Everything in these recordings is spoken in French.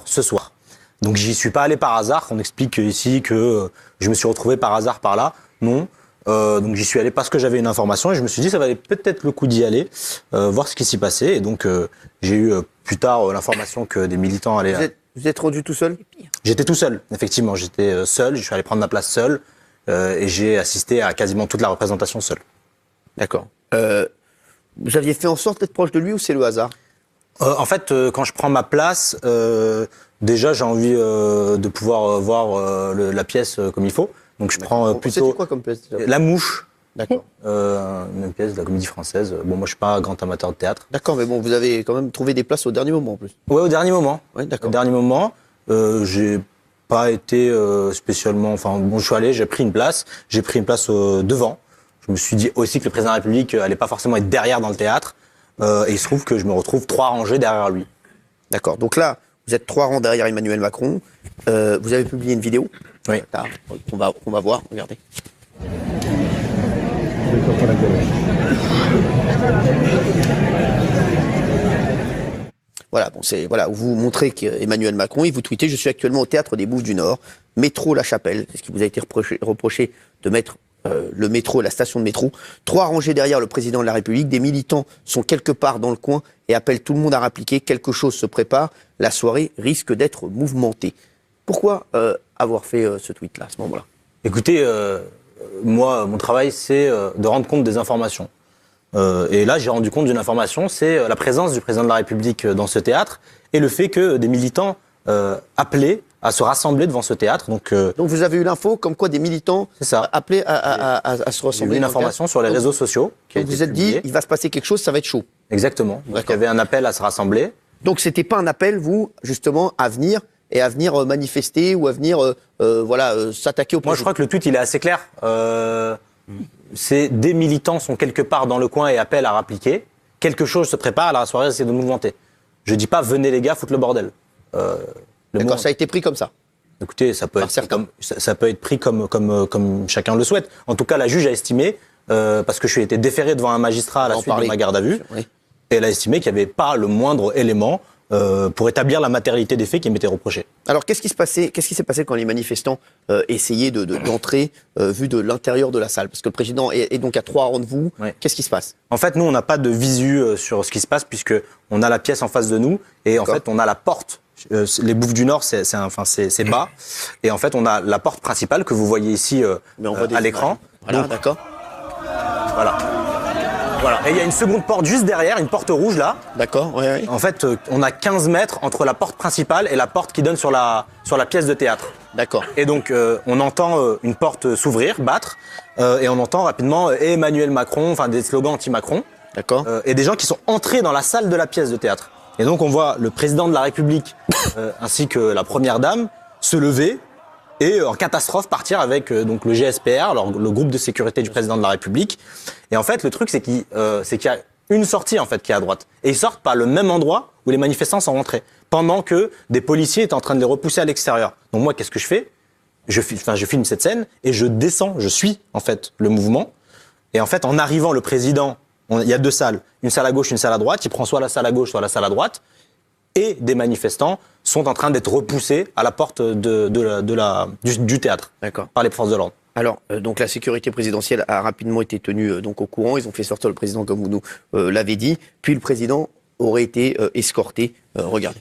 ce soir. Donc j'y suis pas allé par hasard. On explique ici que je me suis retrouvé par hasard par là. Non. Donc j'y suis allé parce que j'avais une information et je me suis dit ça valait peut-être le coup d'y aller, voir ce qui s'y passait. Et donc j'ai eu plus tard l'information que des militants allaient... Vous êtes rendu tout seul? J'étais tout seul, effectivement. J'étais seul, je suis allé prendre ma place seul et j'ai assisté à quasiment toute la représentation seul. D'accord. Vous aviez fait en sorte d'être proche de lui ou c'est le hasard? En fait, quand je prends ma place, déjà j'ai envie de pouvoir voir la pièce comme il faut. Donc je prends plutôt... C'était quoi comme pièce déjà? La Mouche. D'accord. Une pièce de la Comédie Française. Bon, moi je suis pas un grand amateur de théâtre. D'accord, mais bon, vous avez quand même trouvé des places au dernier moment en plus. Ouais, au dernier moment. Ouais, d'accord. Au dernier moment, j'ai pas été spécialement... Enfin, bon, je suis allé, j'ai pris une place. J'ai pris une place devant. Je me suis dit aussi que le président de la République allait pas forcément être derrière dans le théâtre. Et il se trouve que je me retrouve 3 rangées derrière lui. D'accord. Donc là, vous êtes 3 rangs derrière Emmanuel Macron. Vous avez publié une vidéo. Oui. On va voir. Regardez. Voilà, bon, voilà, vous montrez qu'Emmanuel Macron, il vous tweetez: je suis actuellement au théâtre des Bouches du Nord, métro La Chapelle. C'est ce qui vous a été reproché de mettre le métro, la station de métro. 3 rangées derrière le président de la République. Des militants sont quelque part dans le coin et appellent tout le monde à rappliquer. Quelque chose se prépare. La soirée risque d'être mouvementée. Pourquoi avoir fait ce tweet-là à ce moment-là? Écoutez, moi, mon travail, c'est de rendre compte des informations. Et là, j'ai rendu compte d'une information, c'est la présence du président de la République dans ce théâtre et le fait que des militants appelaient à se rassembler devant ce théâtre. Donc vous avez eu l'info comme quoi des militants appelaient à se rassembler. J'ai eu une information sur les réseaux sociaux. Donc vous êtes dit, il va se passer quelque chose, ça va être chaud. Exactement. Donc, il y avait un appel à se rassembler. Donc c'était pas un appel, vous, justement, à venir manifester ou à venir s'attaquer au président? Moi, je crois que le tweet, il est assez clair. C'est des militants sont quelque part dans le coin et appellent à rappliquer. Quelque chose se prépare, la soirée essaie de mouvementer. Je dis pas venez les gars, foutre le bordel. D'accord, ça a été pris comme ça. Écoutez, ça peut être pris comme chacun le souhaite. En tout cas, la juge a estimé, parce que je suis été déféré devant un magistrat à la suite de ma garde à vue, oui. Et elle a estimé qu'il n'y avait pas le moindre élément pour établir la matérialité des faits qui m'étaient reprochés. Alors, qu'est-ce qui s'est passé quand les manifestants essayaient d'entrer vu de l'intérieur de la salle? Parce que le président est donc à 3 rangs de vous. Oui. Qu'est-ce qui se passe? En fait, nous, on n'a pas de visu sur ce qui se passe puisqu'on a la pièce en face de nous et en fait, on a la porte. Les Bouffes du Nord, c'est bas. Et en fait, on a la porte principale que vous voyez ici à l'écran. Voilà, d'accord. Voilà. Voilà. Et il y a une seconde porte juste derrière, une porte rouge là. D'accord, oui, oui. En fait, on a 15 mètres entre la porte principale et la porte qui donne sur la pièce de théâtre. D'accord. Et donc, on entend une porte s'ouvrir, battre, et on entend rapidement Emmanuel Macron, enfin des slogans anti-Macron. D'accord. Et des gens qui sont entrés dans la salle de la pièce de théâtre. Et donc, on voit le président de la République ainsi que la première dame se lever et en catastrophe partir avec donc le GSPR, alors le groupe de sécurité du président de la République. Et en fait, le truc, c'est qu'il y a une sortie en fait qui est à droite. Et ils sortent par le même endroit où les manifestants sont rentrés, pendant que des policiers étaient en train de les repousser à l'extérieur. Donc moi, qu'est-ce que je fais? Je filme cette scène et je descends, je suis en fait le mouvement. Et en fait, en arrivant, le président, il y a 2 salles, une salle à gauche, une salle à droite. Il prend soit la salle à gauche, soit la salle à droite. Et des manifestants sont en train d'être repoussés à la porte du théâtre par les forces de l'ordre. Alors, donc la sécurité présidentielle a rapidement été tenue donc au courant. Ils ont fait sortir le président comme vous nous l'avez dit. Puis le président aurait été escorté. Regardez.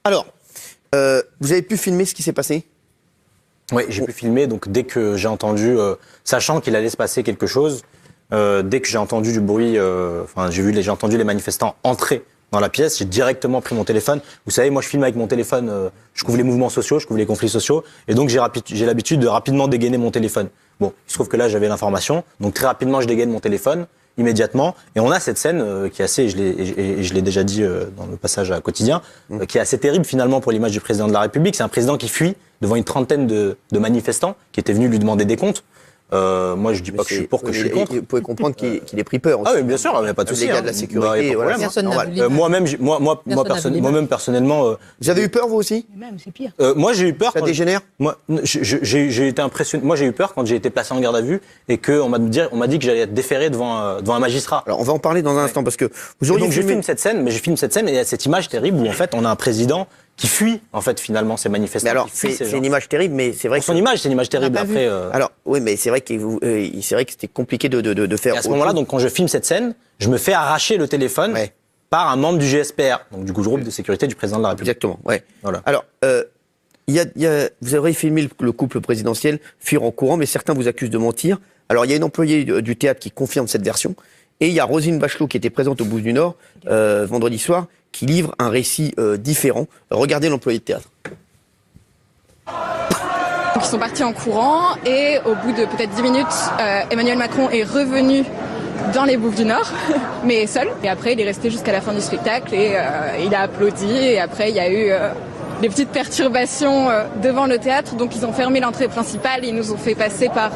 Alors, vous avez pu filmer ce qui s'est passé? Oui, j'ai pu filmer. Donc dès que j'ai entendu, sachant qu'il allait se passer quelque chose, dès que j'ai entendu du bruit, j'ai entendu les manifestants entrer dans la pièce, j'ai directement pris mon téléphone. Vous savez, moi je filme avec mon téléphone, je couvre les mouvements sociaux, je couvre les conflits sociaux, et donc j'ai l'habitude de rapidement dégainer mon téléphone. Bon, il se trouve que là j'avais l'information, donc très rapidement je dégaine mon téléphone, immédiatement, et on a cette scène qui est assez, je l'ai déjà dit dans le passage à Quotidien, qui est assez terrible finalement pour l'image du président de la République. C'est un président qui fuit devant une trentaine de manifestants qui étaient venus lui demander des comptes. Moi, je dis pas que je suis pour, que je suis contre. Vous pouvez comprendre qu'il ait pris peur aussi. Ah oui, bien sûr, il n'y a pas de souci. Les gars de la sécurité, y a pas de problème. Personne n'a vu l'image. Moi-même, personnellement... Vous avez eu peur, vous aussi? Même, c'est pire. Moi, j'ai eu peur... Ça dégénère? Moi, j'ai été impressionné. Moi, j'ai eu peur quand j'ai été placé en garde à vue et qu'on m'a dit que j'allais être déféré devant un magistrat. Alors, on va en parler dans un instant, parce que vous auriez... Donc, je filme cette scène, et il y a cette image terrible où, en fait, on a un président qui fuit, en fait, finalement, ces manifestants. Mais alors, qui fuit ces c'est gens. une image terrible, mais c'est vrai que... Son image, c'est une image terrible. Après, Alors, oui, mais c'est vrai que c'était compliqué de faire... Et à ce moment-là, donc, quand je filme cette scène, je me fais arracher le téléphone par un membre du GSPR, donc du groupe de sécurité du président de la République. Exactement, ouais. Voilà. Alors, vous avez filmé le couple présidentiel fuir en courant, mais certains vous accusent de mentir. Alors, il y a une employée du théâtre qui confirme cette version, et il y a Roselyne Bachelot qui était présente au Bouffes du Nord vendredi soir, qui livre un récit différent. Regardez l'employé de théâtre. Donc ils sont partis en courant et au bout de peut-être 10 minutes, Emmanuel Macron est revenu dans les Bouffes du Nord, mais seul. Et après, il est resté jusqu'à la fin du spectacle et il a applaudi. Et après, il y a eu des petites perturbations devant le théâtre. Donc ils ont fermé l'entrée principale et ils nous ont fait passer par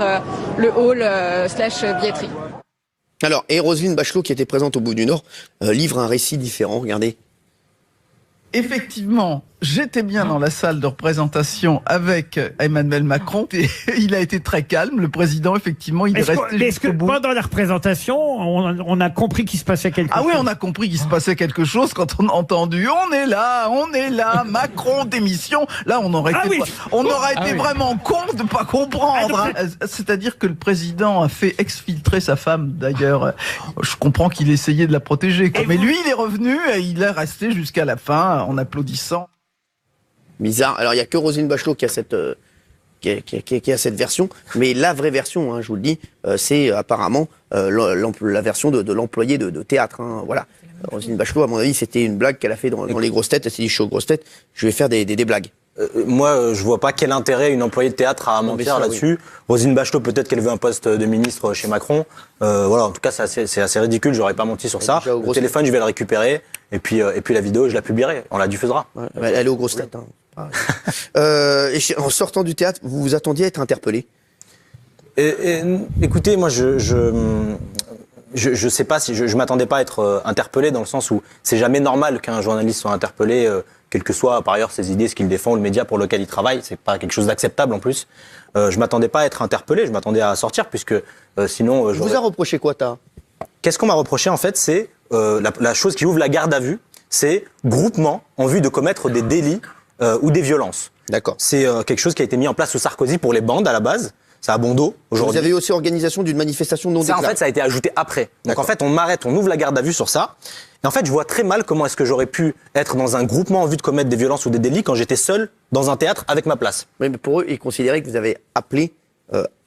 le hall / billetterie. Alors, et Roselyne Bachelot, qui était présente au Bouffes du Nord, livre un récit différent. Regardez. Effectivement, j'étais bien dans la salle de représentation avec Emmanuel Macron. Et il a été très calme, le président, effectivement, il est resté Est-ce que jusqu'au bout. pendant la représentation, on a compris qu'il se passait quelque chose? Ah oui, on a compris qu'il se passait quelque chose quand on a entendu « On est là, Macron, démission ». Là, on aurait été vraiment con de pas comprendre. Hein. C'est-à-dire que le président a fait exfiltrer sa femme, d'ailleurs. Je comprends qu'il essayait de la protéger. Mais lui, il est revenu et il est resté jusqu'à la fin en applaudissant. Bizarre. Alors, il n'y a que Roselyne Bachelot qui a cette version, mais la vraie version, hein, je vous le dis, c'est apparemment la version de l'employé de théâtre. Hein, voilà. Roselyne Bachelot, à mon avis, c'était une blague qu'elle a fait dans les grosses têtes. Elle s'est dit, je suis aux grosses têtes, je vais faire des blagues. Moi, je vois pas quel intérêt une employée de théâtre a à mentir là-dessus. Oui. Roselyne Bachelot, peut-être qu'elle veut un poste de ministre chez Macron. Voilà, en tout cas, c'est assez ridicule. J'aurais pas menti sur ça. Le téléphone, je vais le récupérer. Et puis la vidéo, je la publierai. On la diffusera. Ouais, elle est aux grosses têtes. Hein. En sortant du théâtre, vous vous attendiez à être interpellé? Écoutez, moi, je sais pas si je m'attendais pas à être interpellé dans le sens où c'est jamais normal qu'un journaliste soit interpellé, quelles que soient par ailleurs ses idées, ce qu'il défend, le média pour lequel il travaille. C'est pas quelque chose d'acceptable en plus. Je m'attendais pas à être interpellé, je m'attendais à sortir puisque sinon. Vous a reproché quoi, Qu'est-ce qu'on m'a reproché en fait? C'est la chose qui ouvre la garde à vue, c'est groupement en vue de commettre des délits ou des violences. D'accord. C'est quelque chose qui a été mis en place sous Sarkozy pour les bandes à la base. Ça a bon dos aujourd'hui. Vous avez eu aussi organisation d'une manifestation non déclarée. Ça, en fait, ça a été ajouté après. Donc, en fait, on m'arrête, on ouvre la garde à vue sur ça. Et en fait, je vois très mal comment est-ce que j'aurais pu être dans un groupement en vue de commettre des violences ou des délits quand j'étais seul dans un théâtre avec ma place. Oui, mais pour eux, ils considéraient que vous avez appelé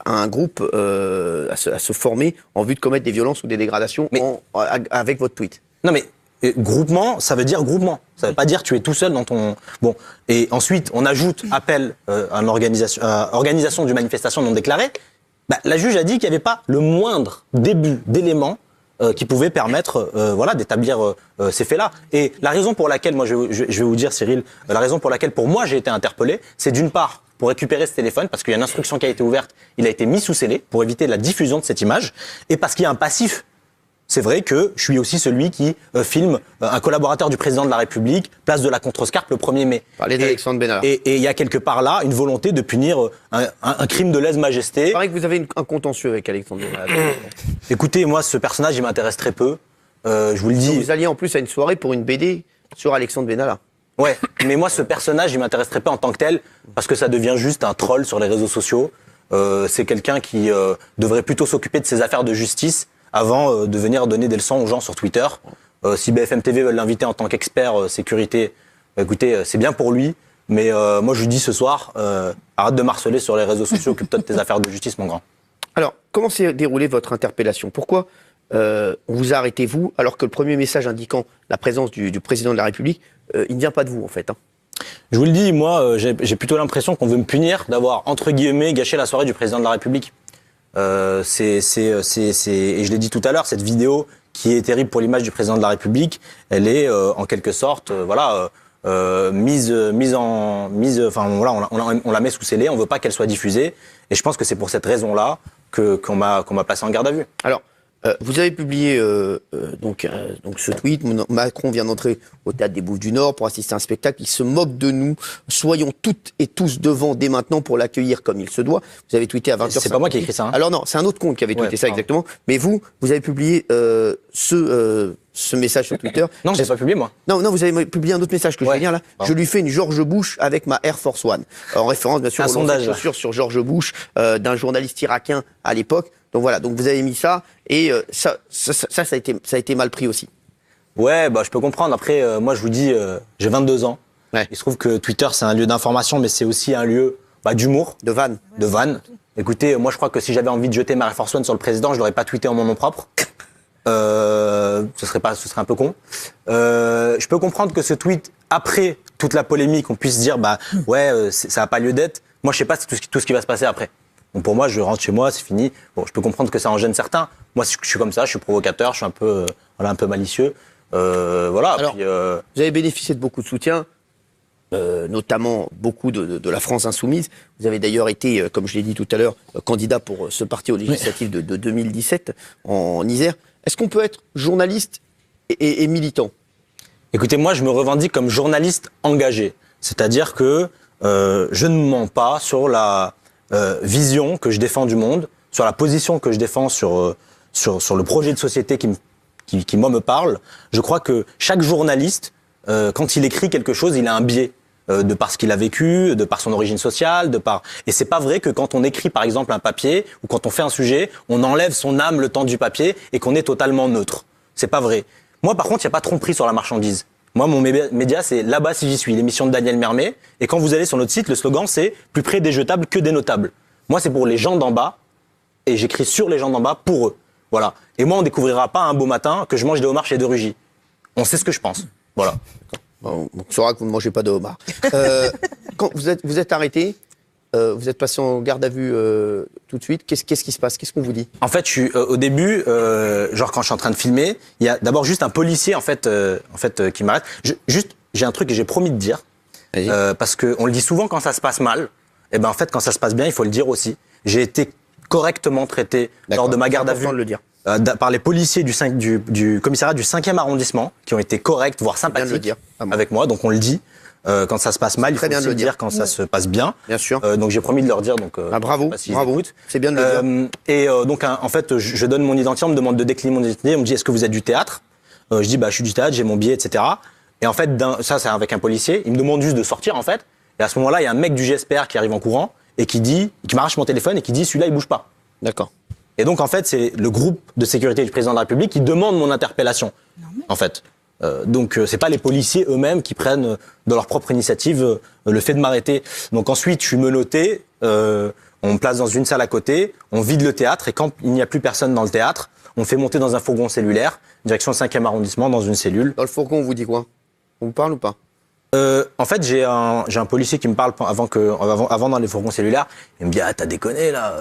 un groupe à se former en vue de commettre des violences ou des dégradations avec votre tweet. Non, mais groupement, ça veut dire groupement. Ça veut pas dire tu es tout seul dans ton... Bon. Et ensuite, on ajoute appel à organisation d'une manifestation non déclarée. Bah, la juge a dit qu'il n'y avait pas le moindre début d'élément qui pouvait permettre d'établir ces faits-là. Et la raison pour laquelle, moi je vais vous dire, Cyril, la raison pour laquelle pour moi j'ai été interpellé, c'est d'une part pour récupérer ce téléphone, parce qu'il y a une instruction qui a été ouverte, il a été mis sous scellé pour éviter la diffusion de cette image, et parce qu'il y a un passif. C'est vrai que je suis aussi celui qui filme un collaborateur du président de la République, place de la Contrescarpe le 1er mai. Parlez d'Alexandre Benalla. Et il y a quelque part là une volonté de punir un crime de lèse-majesté. Il paraît que vous avez un contentieux avec Alexandre Benalla. Écoutez, moi, ce personnage, il m'intéresse très peu. Je vous le dis. Vous alliez en plus à une soirée pour une BD sur Alexandre Benalla. Ouais, mais moi, ce personnage, il m'intéresserait pas en tant que tel, parce que ça devient juste un troll sur les réseaux sociaux. C'est quelqu'un qui devrait plutôt s'occuper de ses affaires de justice avant de venir donner des leçons aux gens sur Twitter. Si BFM TV veut l'inviter en tant qu'expert sécurité, écoutez, c'est bien pour lui, mais moi je lui dis ce soir, arrête de marceler sur les réseaux sociaux, occupe-toi de tes affaires de justice, mon grand. Alors, comment s'est déroulée votre interpellation? Pourquoi on vous a arrêté, vous, alors que le premier message indiquant la présence du président de la République, il ne vient pas de vous, en fait, hein? Je vous le dis, moi, j'ai plutôt l'impression qu'on veut me punir d'avoir, entre guillemets, gâché la soirée du président de la République. Et je l'ai dit tout à l'heure, cette vidéo qui est terrible pour l'image du président de la République, elle est en quelque sorte, on la met sous scellé, on veut pas qu'elle soit diffusée. Et je pense que c'est pour cette raison-là qu'on m'a placé en garde à vue. Alors, vous avez publié donc ce tweet. Macron vient d'entrer au théâtre des Bouffes du Nord pour assister à un spectacle. Il se moque de nous. Soyons toutes et tous devant dès maintenant pour l'accueillir comme il se doit. Vous avez tweeté à 20h. C'est pas moi qui ai écrit ça. Hein. Alors non, c'est un autre compte qui avait tweeté ça exactement. Mais vous avez publié ce message sur Twitter. Non, je l'ai pas publié moi. Non, vous avez publié un autre message que je vais lire là. Je lui fais une George Bush avec ma Air Force One. En référence bien sûr un au sondage lancement de chaussures sur George Bush d'un journaliste irakien à l'époque. Donc voilà, donc vous avez mis ça et ça a été mal pris aussi. Ouais, bah je peux comprendre. Après, moi je vous dis, j'ai 22 ans. Ouais. Il se trouve que Twitter c'est un lieu d'information, mais c'est aussi un lieu d'humour, De vanne. de vanne. Écoutez, moi je crois que si j'avais envie de jeter ma Air Force One sur le président, je l'aurais pas tweeté en mon nom propre. Ce serait un peu con. Je peux comprendre que ce tweet, après toute la polémique, on puisse dire ça a pas lieu d'être. Moi je sais pas tout ce qui va se passer après. Donc pour moi, je rentre chez moi, c'est fini. Bon, je peux comprendre que ça en gêne certains. Moi, je suis comme ça, je suis provocateur, je suis un peu malicieux. Voilà. Alors, puis, vous avez bénéficié de beaucoup de soutien, notamment beaucoup de la France insoumise. Vous avez d'ailleurs été, comme je l'ai dit tout à l'heure, candidat pour ce parti aux législatives de 2017 en Isère. Est-ce qu'on peut être journaliste et militant ? Écoutez, moi, je me revendique comme journaliste engagé. C'est-à-dire que je ne mens pas sur la vision que je défends du monde, sur la position que je défends sur le projet de société qui moi me parle. Je crois que chaque journaliste, quand il écrit quelque chose, il a un biais de par ce qu'il a vécu, de par son origine sociale, et c'est pas vrai que quand on écrit par exemple un papier ou quand on fait un sujet, on enlève son âme le temps du papier et qu'on est totalement neutre. C'est pas vrai. Moi par contre, il y a pas de tromperie sur la marchandise. Moi, mon média, c'est Là-bas si j'y suis, l'émission de Daniel Mermet. Et quand vous allez sur notre site, le slogan, c'est « Plus près des jetables que des notables ». Moi, c'est pour les gens d'en bas, et j'écris sur les gens d'en bas pour eux. Voilà. Et moi, on découvrira pas un beau matin que je mange des homards chez De Rugy. On sait ce que je pense. Voilà. Bon, on saura que vous ne mangez pas de homard. Quand vous êtes arrêté, vous êtes passé en garde à vue tout de suite. Qu'est-ce qui se passe ? Qu'est-ce qu'on vous dit ? En fait, je suis au début, genre quand je suis en train de filmer, il y a d'abord juste un policier en fait qui m'arrête. J'ai un truc que j'ai promis de dire parce que on le dit souvent quand ça se passe mal. Et ben en fait, quand ça se passe bien, il faut le dire aussi. J'ai été correctement traité lors de ma garde à vue de le dire. Par les policiers du commissariat du 5e arrondissement qui ont été corrects, voire sympathiques avec moi. Donc on le dit. Quand ça se passe mal, il faut aussi le dire quand ça se passe bien. Bien sûr. Donc j'ai promis de leur dire. Donc bravo, bravo. C'est bien de le dire. Et donc en fait, je donne mon identité, on me demande de décliner mon identité, on me dit est-ce que vous êtes du théâtre ? Je dis je suis du théâtre, j'ai mon billet, etc. Et en fait, ça c'est avec un policier, il me demande juste de sortir en fait. Et à ce moment-là, il y a un mec du GSPR qui arrive en courant et qui m'arrache mon téléphone et qui dit celui-là il bouge pas. D'accord. Et donc en fait, c'est le groupe de sécurité du président de la République qui demande mon interpellation. En fait. Donc c'est pas les policiers eux-mêmes qui prennent de leur propre initiative le fait de m'arrêter. Donc ensuite je suis menotté, on me place dans une salle à côté, on vide le théâtre et quand il n'y a plus personne dans le théâtre, on me fait monter dans un fourgon cellulaire, direction 5e arrondissement dans une cellule. Dans le fourgon on vous dit quoi ? On vous parle ou pas ? En fait, j'ai un policier qui me parle avant dans les fourgons cellulaires. Il me dit t'as déconné là.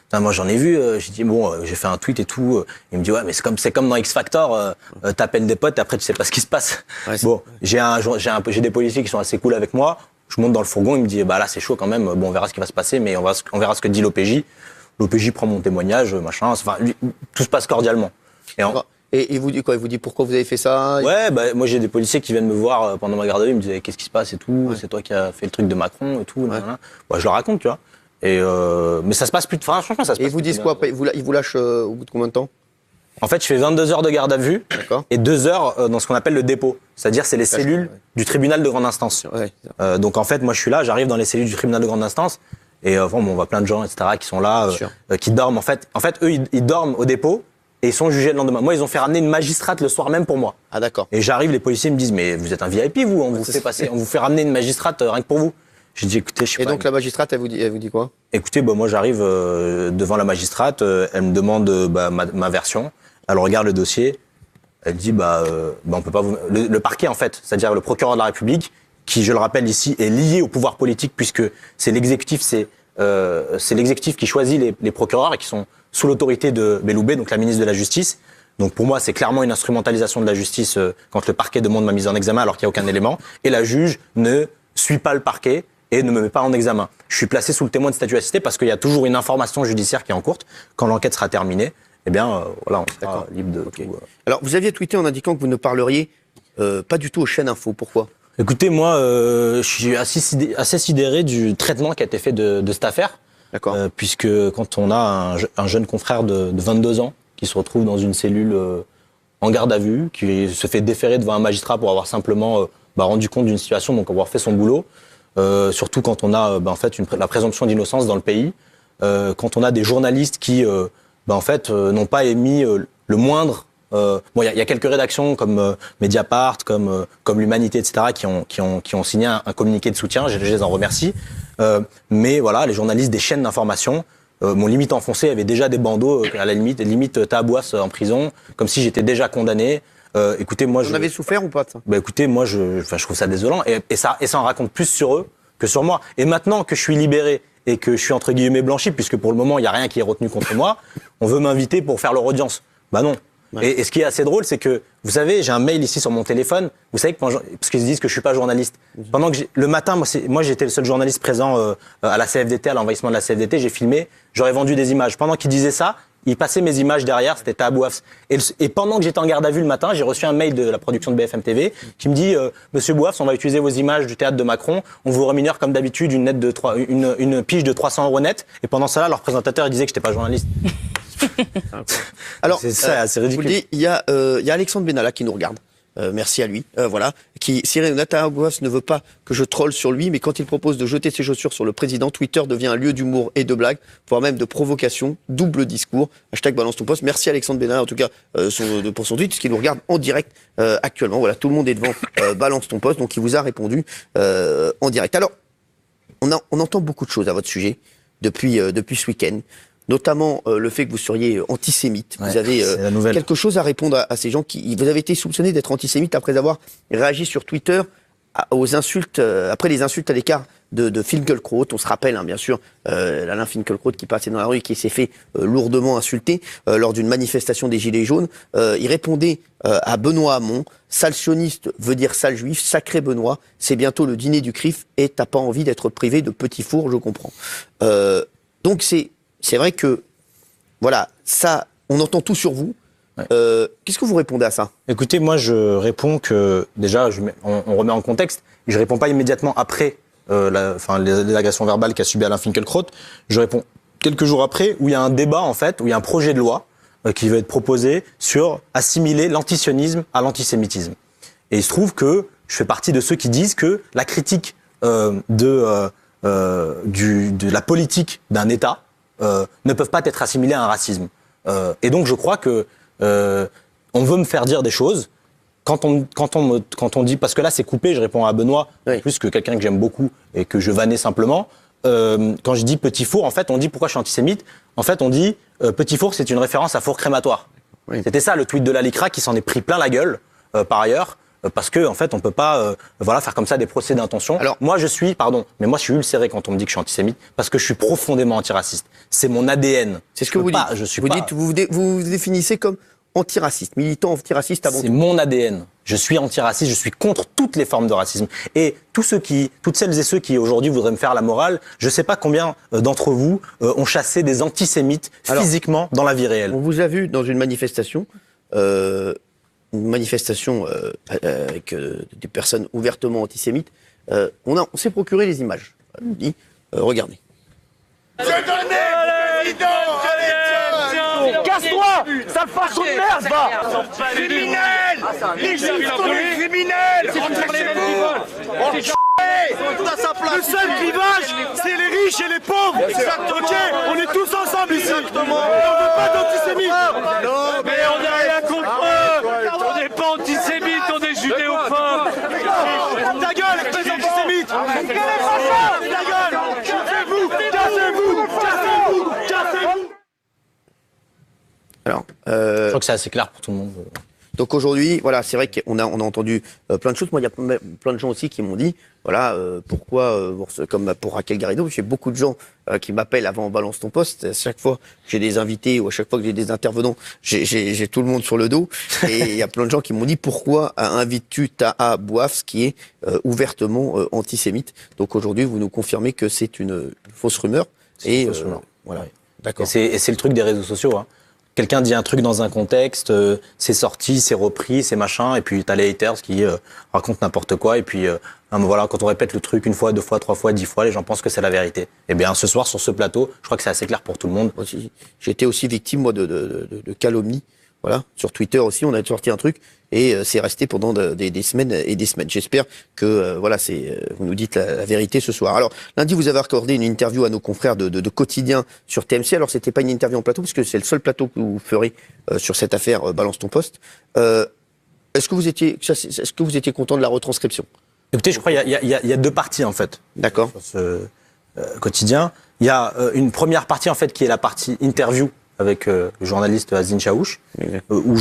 Putain, moi j'en ai vu. J'ai dit j'ai fait un tweet et tout. Il me dit mais c'est comme dans X Factor. T'appelles des potes et après tu sais pas ce qui se passe. Ouais, j'ai des policiers qui sont assez cool avec moi. Je monte dans le fourgon. Il me dit là c'est chaud quand même. Bon on verra ce qui va se passer, mais on verra ce que dit l'OPJ. L'OPJ prend mon témoignage, machin. Enfin tout se passe cordialement. Et il vous dit quoi ? Il vous dit pourquoi vous avez fait ça ? Ouais, moi j'ai des policiers qui viennent me voir pendant ma garde à vue, ils me disaient qu'est-ce qui se passe et tout, c'est toi qui as fait le truc de Macron et tout. Je leur raconte, tu vois. Et mais ça se passe plus. Franchement, ça se passe. Et ils vous disent quoi après ? Ils vous lâchent au bout de combien de temps ? En fait, je fais 22 heures de garde à vue et 2 heures dans ce qu'on appelle le dépôt. C'est-à-dire, c'est les cellules du tribunal de grande instance. Donc en fait, moi je suis là, j'arrive dans les cellules du tribunal de grande instance et on voit plein de gens, etc., qui sont là, qui dorment. En fait, eux, ils dorment au dépôt. Et ils sont jugés le lendemain. Moi, ils ont fait ramener une magistrate le soir même pour moi. Ah d'accord. Et j'arrive, les policiers me disent mais vous êtes un VIP vous, on vous fait ramener une magistrate rien que pour vous. J'ai dit écoutez, je sais pas. Et donc la magistrate, elle vous dit quoi ? Écoutez, moi j'arrive devant la magistrate, elle me demande ma version, elle regarde le dossier, elle dit on peut pas vous. Le parquet en fait, c'est-à-dire le procureur de la République, qui je le rappelle ici est lié au pouvoir politique puisque c'est l'exécutif, c'est l'exécutif qui choisit les procureurs et qui sont sous l'autorité de Belloubet, donc la ministre de la Justice. Donc pour moi, c'est clairement une instrumentalisation de la justice quand le parquet demande ma mise en examen alors qu'il n'y a aucun élément. Et la juge ne suit pas le parquet et ne me met pas en examen. Je suis placé sous le témoin de statut assisté parce qu'il y a toujours une information judiciaire qui est en cours. Quand l'enquête sera terminée, eh bien, voilà, on sera libre de tout. Alors, vous aviez tweeté en indiquant que vous ne parleriez pas du tout aux chaînes info. Pourquoi ? Écoutez, moi, je suis assez sidéré du traitement qui a été fait de cette affaire. D'accord. Puisque quand on a un jeune confrère de 22 ans qui se retrouve dans une cellule en garde à vue, qui se fait déférer devant un magistrat pour avoir simplement rendu compte d'une situation, donc avoir fait son boulot, surtout quand on a en fait la présomption d'innocence dans le pays, quand on a des journalistes qui en fait n'ont pas émis le moindre. Il y a quelques rédactions comme Mediapart, comme l'Humanité, etc., qui ont signé un communiqué de soutien. Je les en remercie. Mais voilà, les journalistes des chaînes d'information m'ont limite enfoncé. Il y avait déjà des bandeaux à la limite tabouas en prison, comme si j'étais déjà condamné. Écoutez, moi, vous en avez souffert ou pas de ça ? Écoutez, moi, je trouve ça désolant et ça en raconte plus sur eux que sur moi. Et maintenant que je suis libéré et que je suis entre guillemets blanchi, puisque pour le moment il y a rien qui est retenu contre moi, on veut m'inviter pour faire leur audience. Bah non. Ouais. Et ce qui est assez drôle, c'est que, vous savez, j'ai un mail ici sur mon téléphone, vous savez, parce qu'ils disent que je suis pas journaliste. Pendant que le matin, moi j'étais le seul journaliste présent à la CFDT, à l'envahissement de la CFDT, j'ai filmé, j'aurais vendu des images. Pendant qu'ils disaient ça, ils passaient mes images derrière, c'était Tabouafs. Et pendant que j'étais en garde à vue le matin, j'ai reçu un mail de la production de BFM TV qui me dit Monsieur Bouafs, on va utiliser vos images du théâtre de Macron, on vous rémunère comme d'habitude une pige de 300 € net. Et pendant ça, leur présentateur il disait que j'étais pas journaliste. Alors, c'est ça, c'est ridicule. Vous le dites, il y a Alexandre Benalla qui nous regarde. Merci à lui. Voilà. Cyril Nathalie ne veut pas que je troll sur lui, mais quand il propose de jeter ses chaussures sur le président, Twitter devient un lieu d'humour et de blague, voire même de provocation, double discours. #balance ton poste. Merci Alexandre Benalla, en tout cas, pour son tweet, puisqu'il nous regarde en direct actuellement. Voilà, tout le monde est devant balance ton poste, donc il vous a répondu en direct. Alors, on entend beaucoup de choses à votre sujet depuis ce week-end. Notamment le fait que vous seriez antisémite. Ouais, vous avez quelque chose à répondre à ces gens qui... Vous avez été soupçonné d'être antisémite après avoir réagi sur Twitter aux insultes, après les insultes à l'écart de Finkielkraut. On se rappelle, bien sûr, Alain Finkielkraut qui passait dans la rue et qui s'est fait lourdement insulter lors d'une manifestation des Gilets jaunes. Il répondait à Benoît Hamon, « Sale sioniste veut dire sale juif, sacré Benoît, c'est bientôt le dîner du CRIF et t'as pas envie d'être privé de petits fours, je comprends. » Donc c'est vrai que, voilà, ça, on entend tout sur vous. Ouais. Qu'est-ce que vous répondez à ça ? Écoutez, moi, je réponds que, déjà, on remet en contexte, et je réponds pas immédiatement après les agressions verbales qu'a subi Alain Finkielkraut. Je réponds quelques jours après, où il y a un débat, en fait, où il y a un projet de loi qui va être proposé sur assimiler l'antisionisme à l'antisémitisme. Et il se trouve que je fais partie de ceux qui disent que la critique de la politique d'un État ne peuvent pas être assimilés à un racisme. Et donc je crois que on veut me faire dire des choses quand on dit, parce que là c'est coupé, je réponds à Benoît, oui. Plus que quelqu'un que j'aime beaucoup et que je vannais simplement. Quand je dis petit four, en fait on dit pourquoi je suis antisémite. En fait on dit petit four, c'est une référence à four crématoire. Oui. C'était ça le tweet de Lalicra qui s'en est pris plein la gueule par ailleurs. Parce que en fait, on peut pas faire comme ça des procès d'intention. Alors, moi je suis ulcéré quand on me dit que je suis antisémite parce que je suis profondément antiraciste. C'est mon ADN. C'est ce que vous dites. Vous définissez comme antiraciste, militant antiraciste avant tout. C'est mon ADN. Je suis antiraciste, je suis contre toutes les formes de racisme. Et toutes celles et ceux qui aujourd'hui voudraient me faire la morale, je sais pas combien d'entre vous ont chassé des antisémites physiquement dans la vie réelle. On vous a vu dans une manifestation. Avec des personnes ouvertement antisémites. On s'est procuré les images. On dit, regardez. Je donnais le président. Casse-toi, sale façon de merde, va. Criminel. Les juifs sont des criminels. Le seul clivage, c'est les riches et les pauvres. Ok, on est tous ensemble ici. Exactement. On ne veut pas d'antisémites. Non, mais on n'a rien contre eux. On n'est pas antisémites, on est judéophobes. Ta gueule, espèce d'antisémite. Ta gueule. Cassez-vous. Alors, je crois que c'est assez clair pour tout le monde. Donc aujourd'hui, voilà, c'est vrai qu'on a entendu plein de choses. Moi, il y a plein de gens aussi qui m'ont dit, voilà, pourquoi, comme pour Raquel Garrido, j'ai beaucoup de gens qui m'appellent avant Balance ton poste. À chaque fois que j'ai des invités ou à chaque fois que j'ai des intervenants, j'ai tout le monde sur le dos. Et il y a plein de gens qui m'ont dit, pourquoi invites-tu Taha Bouafs, qui est ouvertement antisémite? Donc aujourd'hui, vous nous confirmez que c'est une fausse rumeur. C'est une fausse rumeur. Voilà. Ouais. D'accord. Et c'est le truc des réseaux sociaux. Hein. Quelqu'un dit un truc dans un contexte, c'est sorti, c'est repris, c'est machin, et puis t'as les haters qui racontent n'importe quoi, et puis voilà, quand on répète le truc une fois, 2 fois, 3 fois, 10 fois, les gens pensent que c'est la vérité. Eh bien, ce soir, sur ce plateau, je crois que c'est assez clair pour tout le monde. J'étais aussi victime, moi, de calomnie. Voilà. Sur Twitter aussi, on a sorti un truc, et c'est resté pendant des semaines et des semaines. J'espère que, voilà, vous nous dites la vérité ce soir. Alors, lundi, vous avez accordé une interview à nos confrères de Quotidien sur TMC. Alors, c'était pas une interview en plateau, parce que c'est le seul plateau que vous ferez sur cette affaire Balance ton poste. Est-ce que vous étiez content de la retranscription? Écoutez, je crois qu'il y a 2 parties, en fait. D'accord. Sur ce Quotidien. Il y a une première partie, en fait, qui est la partie interview avec le journaliste Azine Chaouch, où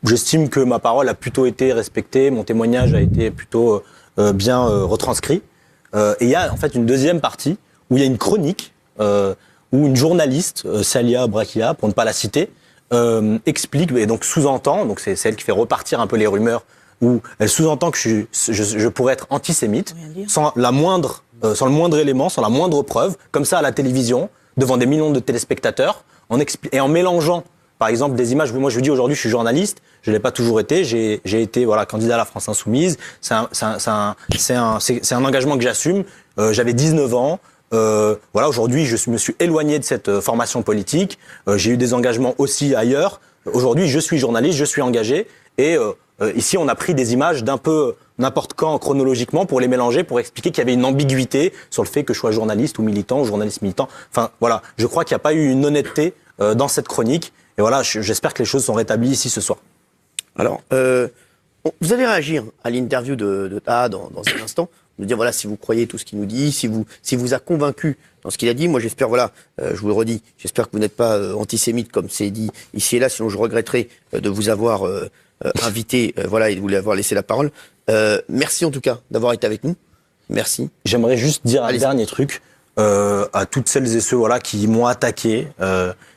j'estime que ma parole a plutôt été respectée, mon témoignage a été plutôt bien retranscrit. Et il y a en fait une deuxième partie où il y a une chronique où une journaliste, Salia Brakia, pour ne pas la citer, explique et donc sous-entend, donc c'est celle qui fait repartir un peu les rumeurs, où elle sous-entend que je pourrais être antisémite sans le moindre élément, sans la moindre preuve, comme ça à la télévision, devant des millions de téléspectateurs, et en mélangeant, par exemple, des images. Moi, je vous dis aujourd'hui, je suis journaliste. Je l'ai pas toujours été. J'ai été candidat à la France Insoumise. C'est un engagement que j'assume. J'avais 19 ans. Aujourd'hui, je me suis éloigné de cette formation politique. J'ai eu des engagements aussi ailleurs. Aujourd'hui, je suis journaliste, je suis engagé. Et ici, on a pris des images d'un peu n'importe quand chronologiquement pour les mélanger, pour expliquer qu'il y avait une ambiguïté sur le fait que je sois journaliste ou militant ou journaliste militant. Enfin, voilà, je crois qu'il n'y a pas eu une honnêteté dans cette chronique. Et voilà, j'espère que les choses sont rétablies ici ce soir. Alors, vous allez réagir à l'interview de Taha dans un instant. Nous dire, voilà, si vous croyez tout ce qu'il nous dit, si vous a convaincu dans ce qu'il a dit. Moi, j'espère, voilà, je vous le redis, j'espère que vous n'êtes pas antisémite comme c'est dit ici et là, sinon je regretterai de vous avoir invité, voilà, et de vous avoir laissé la parole. Merci en tout cas d'avoir été avec nous. Merci. J'aimerais juste dire un dernier truc à toutes celles et ceux qui m'ont attaqué,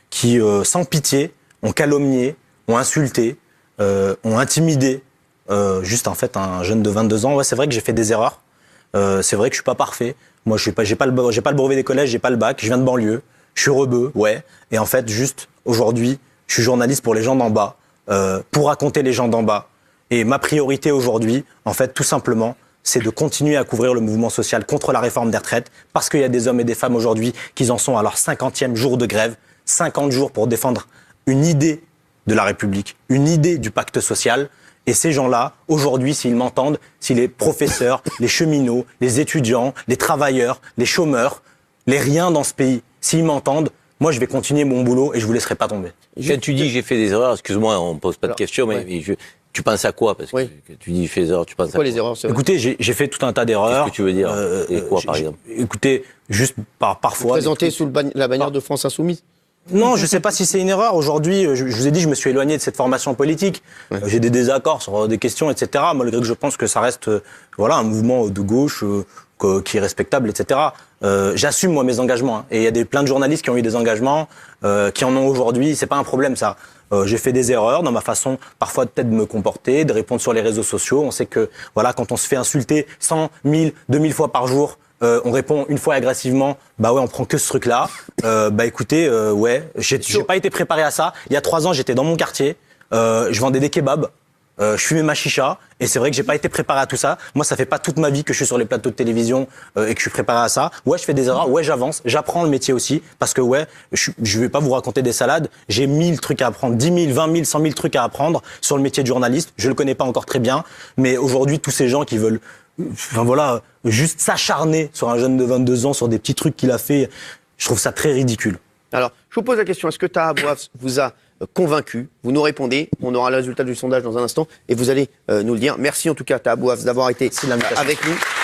qui sans pitié ont calomnié, ont insulté, ont intimidé juste en fait un jeune de 22 ans. Ouais, c'est vrai que j'ai fait des erreurs. C'est vrai que je suis pas parfait. Moi, j'ai pas le brevet des collèges, j'ai pas le bac. Je viens de banlieue. Je suis rebeu, ouais. Et en fait, juste aujourd'hui, je suis journaliste pour les gens d'en bas, pour raconter les gens d'en bas. Et ma priorité aujourd'hui, en fait, tout simplement, c'est de continuer à couvrir le mouvement social contre la réforme des retraites, parce qu'il y a des hommes et des femmes aujourd'hui qui en sont à leur 50e jour de grève, 50 jours pour défendre une idée de la République, une idée du pacte social. Et ces gens-là, aujourd'hui, s'ils m'entendent, si les professeurs, les cheminots, les étudiants, les travailleurs, les chômeurs, les riens dans ce pays, s'ils m'entendent, moi, je vais continuer mon boulot et je vous laisserai pas tomber. Quand tu dis j'ai fait des erreurs, excuse-moi, on pose pas de questions, mais tu penses à quoi? Parce que tu dis j'ai fait des erreurs, tu penses à quoi? Les erreurs, écoutez, j'ai fait tout un tas d'erreurs. Qu'est-ce que tu veux dire? Et quoi, par exemple? Écoutez, juste parfois... Vous présentez sous la bannière de France Insoumise? Non, je sais pas si c'est une erreur. Aujourd'hui, je vous ai dit, je me suis éloigné de cette formation politique. J'ai des désaccords sur des questions, etc. Malgré que je pense que ça reste, un mouvement de gauche qui est respectable, etc. J'assume moi mes engagements. Hein. Et il y a plein de journalistes qui ont eu des engagements, qui en ont aujourd'hui. C'est pas un problème ça. J'ai fait des erreurs dans ma façon, parfois peut-être de me comporter, de répondre sur les réseaux sociaux. On sait que quand on se fait insulter 100, 1000, 2000 fois par jour. On répond une fois agressivement, on prend que ce truc-là. Écoutez, j'ai pas été préparé à ça. Il y a 3 ans, j'étais dans mon quartier, je vendais des kebabs, je fumais ma chicha, et c'est vrai que j'ai pas été préparé à tout ça. Moi, ça fait pas toute ma vie que je suis sur les plateaux de télévision et que je suis préparé à ça. Ouais, je fais des erreurs, ouais, j'avance, j'apprends le métier aussi, parce que je vais pas vous raconter des salades. J'ai 1000 trucs à apprendre, 10 000, 20 000, 100 000 trucs à apprendre sur le métier de journaliste. Je le connais pas encore très bien, mais aujourd'hui, tous ces gens qui veulent juste s'acharner sur un jeune de 22 ans, sur des petits trucs qu'il a fait, je trouve ça très ridicule. Alors, je vous pose la question, est-ce que Taha Bouafs vous a convaincu? Vous nous répondez, on aura le résultat du sondage dans un instant, et vous allez nous le dire. Merci en tout cas, Taha Bouafs, d'avoir été avec nous.